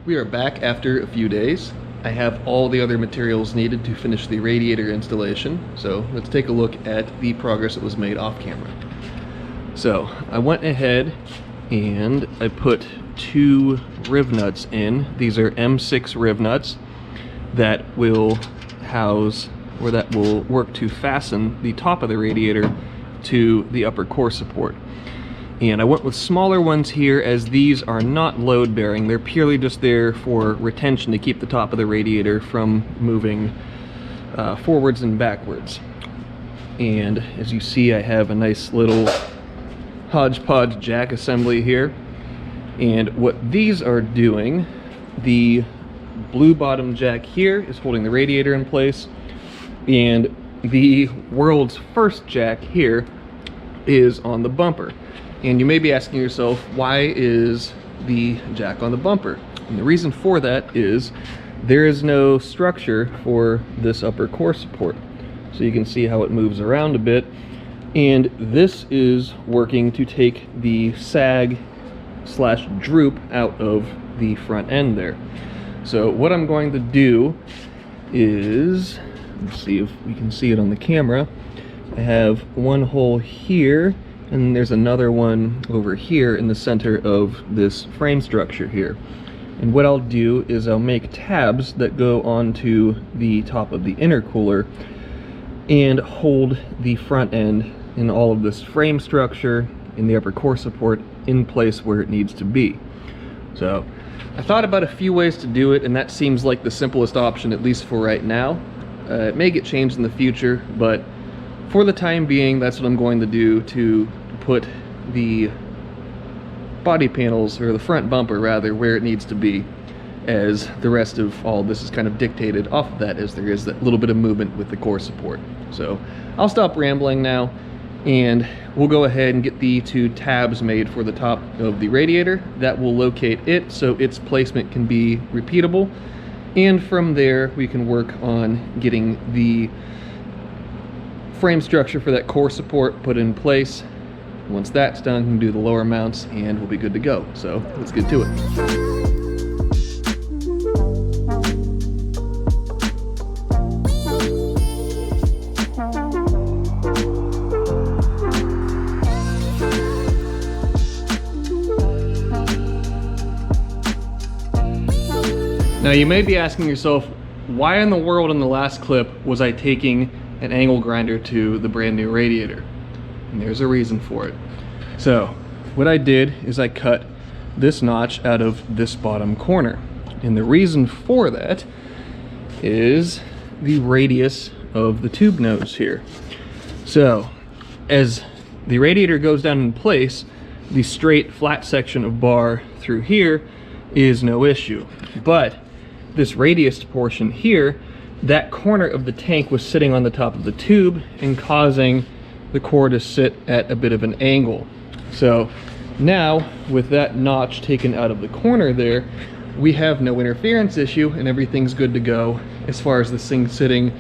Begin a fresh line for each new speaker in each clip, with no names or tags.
We are back after a few days. I have all the other materials needed to finish the radiator installation, so let's take a look at the progress that was made off camera. So I went ahead and I put 2 riv nuts in. These are M6 riv nuts that will house, or that will work to fasten the top of the radiator to the upper core support. And I went with smaller ones here, as these are not load bearing. They're purely just there for retention to keep the top of the radiator from moving forwards and backwards. And as you see, I have a nice little hodgepodge jack assembly here. And what these are doing, the blue bottom jack here is holding the radiator in place, and the world's first jack here is on the bumper. And you may be asking yourself, why is the jack on the bumper? And the reason for that is there is no structure for this upper core support. So you can see how it moves around a bit, and this is working to take the sag slash droop out of the front end there. So what I'm going to do is, let's see if we can see it on the camera. I have one hole here, and there's another one over here in the center of this frame structure here. And what I'll do is I'll make tabs that go onto the top of the intercooler and hold the front end in all of this frame structure in the upper core support in place where it needs to be. So I thought about a few ways to do it, and that seems like the simplest option, at least for right now. It may get changed in the future, but for the time being, that's what I'm going to do to put the body panels, or the front bumper rather, where it needs to be, as the rest of all this is kind of dictated off of that, as there is that little bit of movement with the core support. So I'll stop rambling now, and we'll go ahead and get the 2 tabs made for the top of the radiator. That will locate it so its placement can be repeatable, and from there we can work on getting the frame structure for that core support put in place. Once that's done, we can do the lower mounts and we'll be good to go. So let's get to it. Now you may be asking yourself, why in the world in the last clip was I taking an angle grinder to the brand new radiator? And there's a reason for it. So what I did is I cut this notch out of this bottom corner. And the reason for that is the radius of the tube nose here. So as the radiator goes down in place, the straight flat section of bar through here is no issue. But this radius portion here, that corner of the tank was sitting on the top of the tube and causing the core to sit at a bit of an angle. So now with that notch taken out of the corner there, we have no interference issue and everything's good to go as far as this thing sitting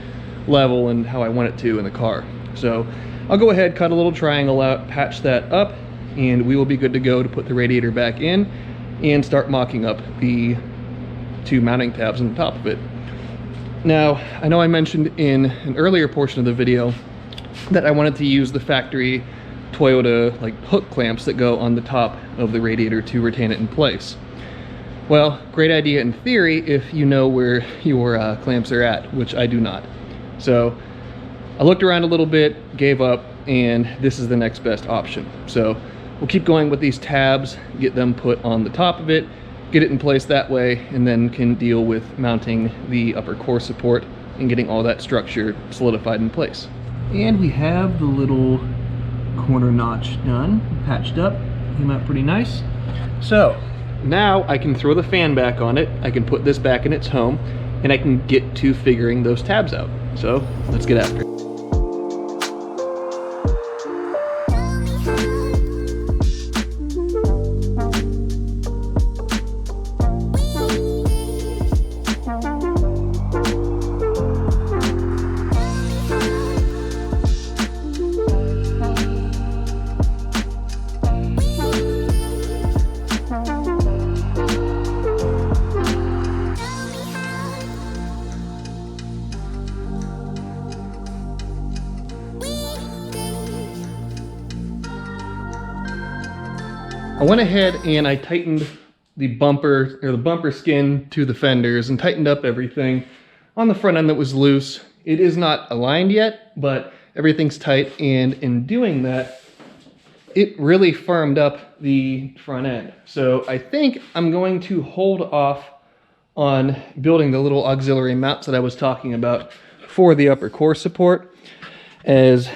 level and how I want it to in the car. So I'll go ahead, cut a little triangle out, patch that up, and we will be good to go to put the radiator back in and start mocking up the 2 mounting tabs on the top of it. Now, I know I mentioned in an earlier portion of the video that I wanted to use the factory Toyota like hook clamps that go on the top of the radiator to retain it in place. Well, great idea in theory if you know where your clamps are at, which I do not. So I looked around a little bit, gave up, and this is the next best option. So we'll keep going with these tabs, get them put on the top of it, get it in place that way, and then can deal with mounting the upper core support and getting all that structure solidified in place. And we have the little corner notch done, patched up, came out pretty nice. So now I can throw the fan back on it, I can put this back in its home, and I can get to figuring those tabs out. So let's get after it. I went ahead and I tightened the bumper skin to the fenders and tightened up everything on the front end that was loose. It is not aligned yet, but everything's tight, and in doing that, it really firmed up the front end. So I think I'm going to hold off on building the little auxiliary mounts that I was talking about for the upper core support, as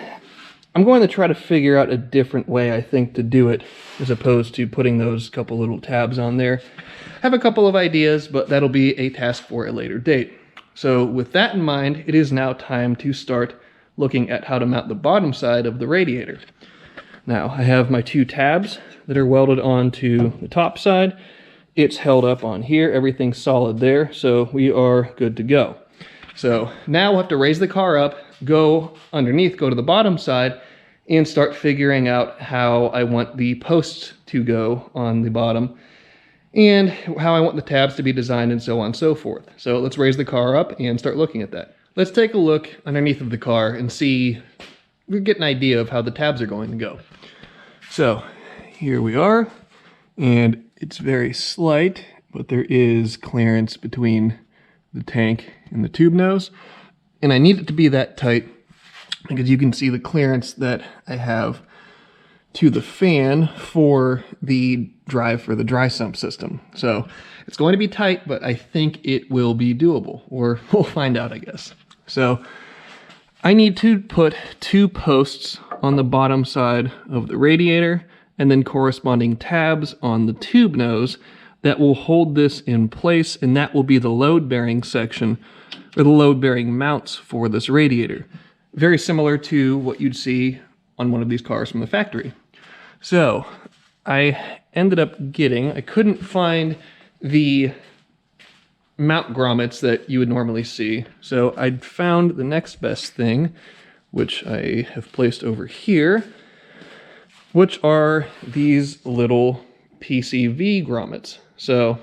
I'm going to try to figure out a different way, I think, to do it, as opposed to putting those couple little tabs on there. I have a couple of ideas, but that'll be a task for a later date. So with that in mind, it is now time to start looking at how to mount the bottom side of the radiator. Now, I have my 2 tabs that are welded onto the top side. It's held up on here, everything's solid there, so we are good to go. So now we'll have to raise the car up, go underneath, go to the bottom side, and start figuring out how I want the posts to go on the bottom, and how I want the tabs to be designed, and so on and so forth. So let's raise the car up and start looking at that. Let's take a look underneath of the car and see, we get an idea of how the tabs are going to go. So here we are, and it's very slight, but there is clearance between the tank and the tube nose, and I need it to be that tight because you can see the clearance that I have to the fan for the drive for the dry sump system. So it's going to be tight, but I think it will be doable, or we'll find out, I guess. So I need to put 2 posts on the bottom side of the radiator and then corresponding tabs on the tube nose that will hold this in place, and that will be the load-bearing section, or the load-bearing mounts for this radiator. Very similar to what you'd see on one of these cars from the factory. So I ended up I couldn't find the mount grommets that you would normally see, so I found the next best thing, which I have placed over here, which are these little PCV grommets. So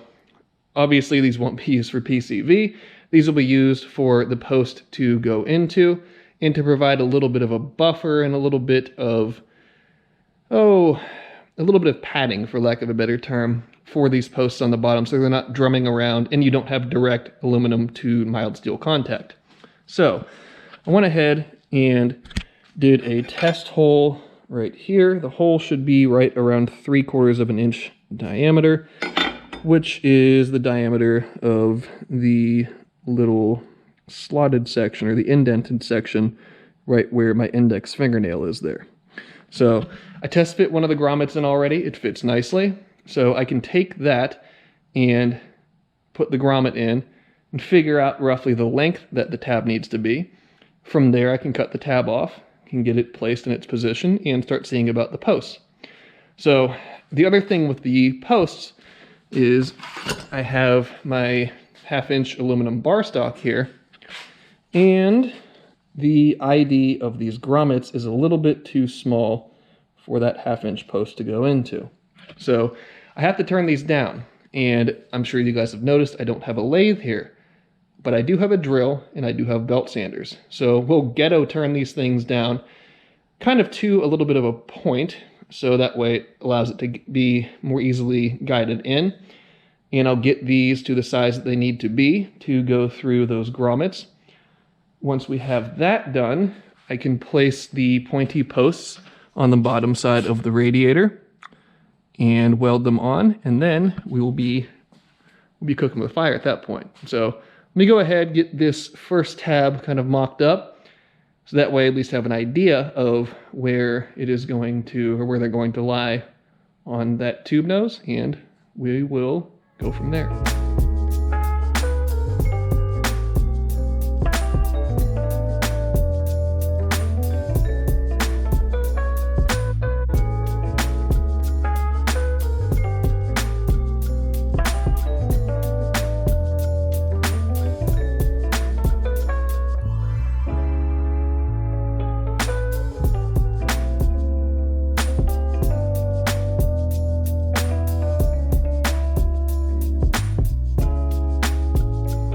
obviously these won't be used for PCV. These will be used for the post to go into, and to provide a little bit of a buffer and a little bit of padding, for lack of a better term, for these posts on the bottom, so they're not drumming around and you don't have direct aluminum to mild steel contact. So I went ahead and did a test hole right here. The hole should be right around 3/4 of an inch diameter, which is the diameter of the little slotted section, or the indented section, right where my index fingernail is there. So I test fit one of the grommets in already. It fits nicely. So I can take that and put the grommet in and figure out roughly the length that the tab needs to be. From there, I can cut the tab off, can get it placed in its position, and start seeing about the posts. So the other thing with the posts is I have my 1/2-inch aluminum bar stock here, and the ID of these grommets is a little bit too small for that 1/2-inch post to go into. So I have to turn these down, and I'm sure you guys have noticed I don't have a lathe here, but I do have a drill and I do have belt sanders. So we'll ghetto turn these things down kind of to a little bit of a point, so that way it allows it to be more easily guided in. And I'll get these to the size that they need to be to go through those grommets. Once we have that done, I can place the pointy posts on the bottom side of the radiator and weld them on, and then we'll be cooking with fire at that point. So let me go ahead, get this first tab kind of mocked up, so that way I at least have an idea of where it is going to, or where they're going to lie on that tube nose, and we will go from there.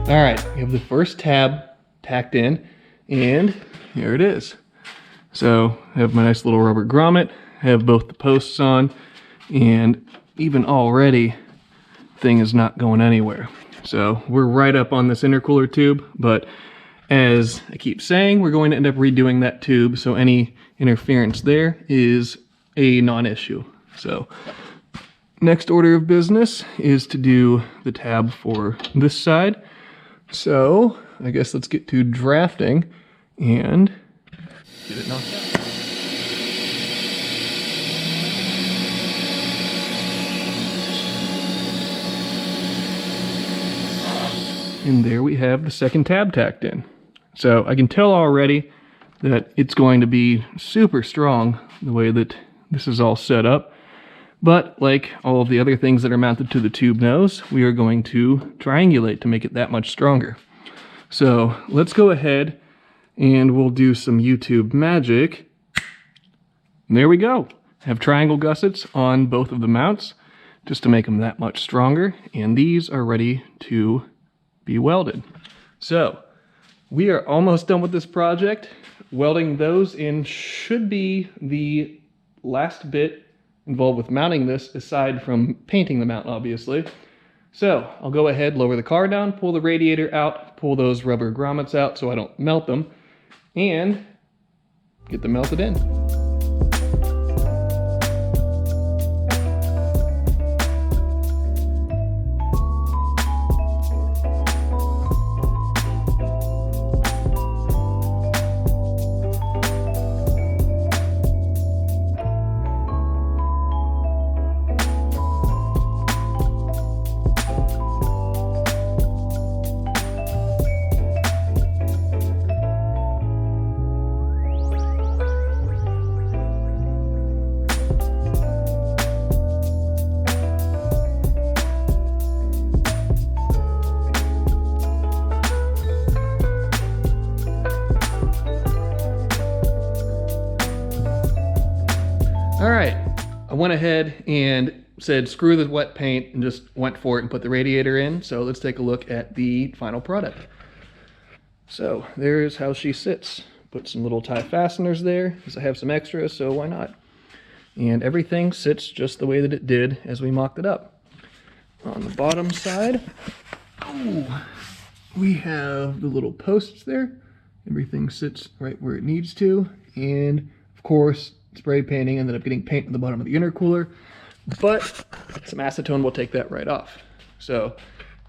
All right, we have the first tab tacked in, and here it is. So I have my nice little rubber grommet, I have both the posts on, and even already thing is not going anywhere. So we're right up on this intercooler tube, but as I keep saying, we're going to end up redoing that tube, so any interference there is a non-issue. So next order of business is to do the tab for this side. So I guess let's get to drafting and get it knocked out. And there we have the second tab tacked in. So I can tell already that it's going to be super strong the way that this is all set up. But like all of the other things that are mounted to the tube nose, we are going to triangulate to make it that much stronger. So let's go ahead and we'll do some YouTube magic. And there we go. I have triangle gussets on both of the mounts just to make them that much stronger. And these are ready to be welded. So we are almost done with this project. Welding those in should be the last bit involved with mounting this, aside from painting the mount, obviously. So I'll go ahead, lower the car down, pull the radiator out, pull those rubber grommets out so I don't melt them, and get them melted in. All right, I went ahead and said screw the wet paint and just went for it and put the radiator in. So let's take a look at the final product. So there's how she sits. Put some little tie fasteners there because I have some extras, so why not? And everything sits just the way that it did as we mocked it up. On the bottom side, we have the little posts there. Everything sits right where it needs to, and of course spray painting ended up getting paint at the bottom of the intercooler, but some acetone will take that right off. So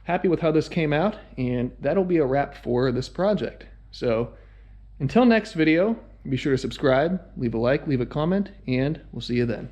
happy with how this came out, and that'll be a wrap for this project. So until next video, be sure to subscribe, leave a like, leave a comment, and we'll see you then.